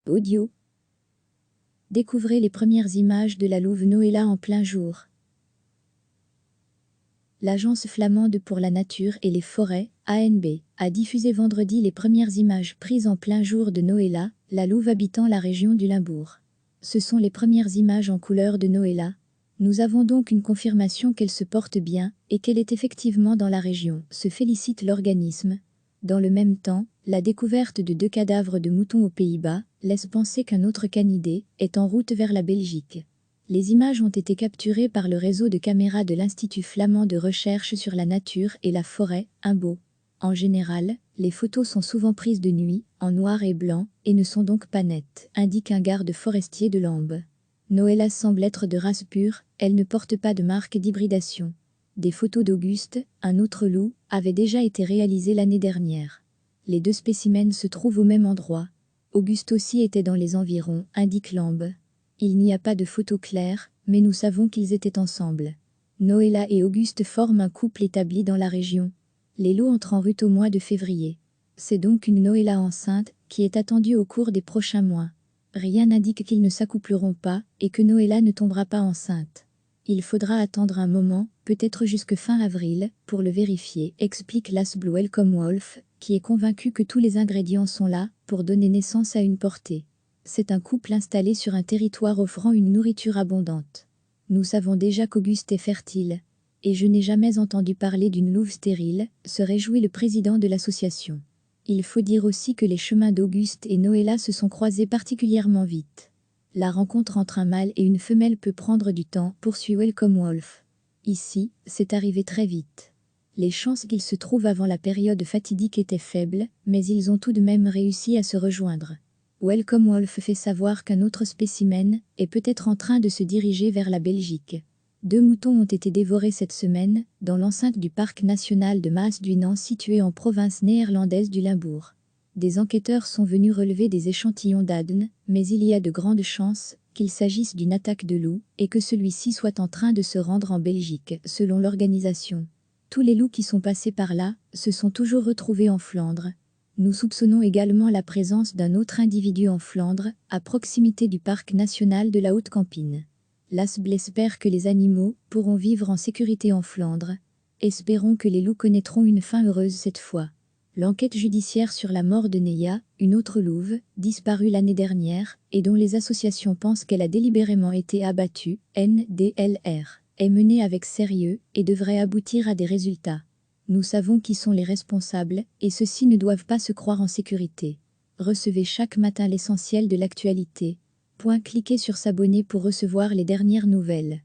Audio. Découvrez les premières images de la louve Noëlla en plein jour. L'Agence flamande pour la nature et les forêts, ANB, a diffusé vendredi les premières images prises en plein jour de Noëlla, la louve habitant la région du Limbourg. Ce sont les premières images en couleur de Noëlla. Nous avons donc une confirmation qu'elle se porte bien et qu'elle est effectivement dans la région, se félicite l'organisme. Dans le même temps, la découverte de 2 cadavres de moutons aux Pays-Bas laisse penser qu'un autre canidé est en route vers la Belgique. Les images ont été capturées par le réseau de caméras de l'Institut flamand de recherche sur la nature et la forêt, INBO. En général, les photos sont souvent prises de nuit, en noir et blanc, et ne sont donc pas nettes, indique un garde forestier de Lambes. Noëlla semble être de race pure, elle ne porte pas de marque d'hybridation. Des photos d'Auguste, un autre loup, avaient déjà été réalisées l'année dernière. Les 2 spécimens se trouvent au même endroit. Auguste aussi était dans les environs, indique Lambes. Il n'y a pas de photos claires, mais nous savons qu'ils étaient ensemble. Noëlla et Auguste forment un couple établi dans la région. Les loups entrent en rut au mois de février. C'est donc une Noëlla enceinte qui est attendue au cours des prochains mois. Rien n'indique qu'ils ne s'accoupleront pas et que Noëlla ne tombera pas enceinte. Il faudra attendre un moment, peut-être jusque fin avril, pour le vérifier, explique l'Asbl Welcome Wolf, qui est convaincu que tous les ingrédients sont là pour donner naissance à une portée. C'est un couple installé sur un territoire offrant une nourriture abondante. Nous savons déjà qu'Auguste est fertile. Et je n'ai jamais entendu parler d'une louve stérile, se réjouit le président de l'association. Il faut dire aussi que les chemins d'Auguste et Noëlla se sont croisés particulièrement vite. La rencontre entre un mâle et une femelle peut prendre du temps, poursuit Welcome Wolf. Ici, c'est arrivé très vite. Les chances qu'ils se trouvent avant la période fatidique étaient faibles, mais ils ont tout de même réussi à se rejoindre. Welcome Wolf fait savoir qu'un autre spécimen est peut-être en train de se diriger vers la Belgique. 2 moutons ont été dévorés cette semaine, dans l'enceinte du parc national de Maasduinen situé en province néerlandaise du Limbourg. Des enquêteurs sont venus relever des échantillons d'ânes, mais il y a de grandes chances qu'il s'agisse d'une attaque de loup et que celui-ci soit en train de se rendre en Belgique, selon l'organisation. Tous les loups qui sont passés par là se sont toujours retrouvés en Flandre. Nous soupçonnons également la présence d'un autre individu en Flandre, à proximité du parc national de la Haute-Campine. L'Asbl espère que les animaux pourront vivre en sécurité en Flandre. Espérons que les loups connaîtront une fin heureuse cette fois. L'enquête judiciaire sur la mort de Neya, une autre louve, disparue l'année dernière, et dont les associations pensent qu'elle a délibérément été abattue, NDLR, est menée avec sérieux et devrait aboutir à des résultats. Nous savons qui sont les responsables, et ceux-ci ne doivent pas se croire en sécurité. Recevez chaque matin l'essentiel de l'actualité. Cliquez sur s'abonner pour recevoir les dernières nouvelles.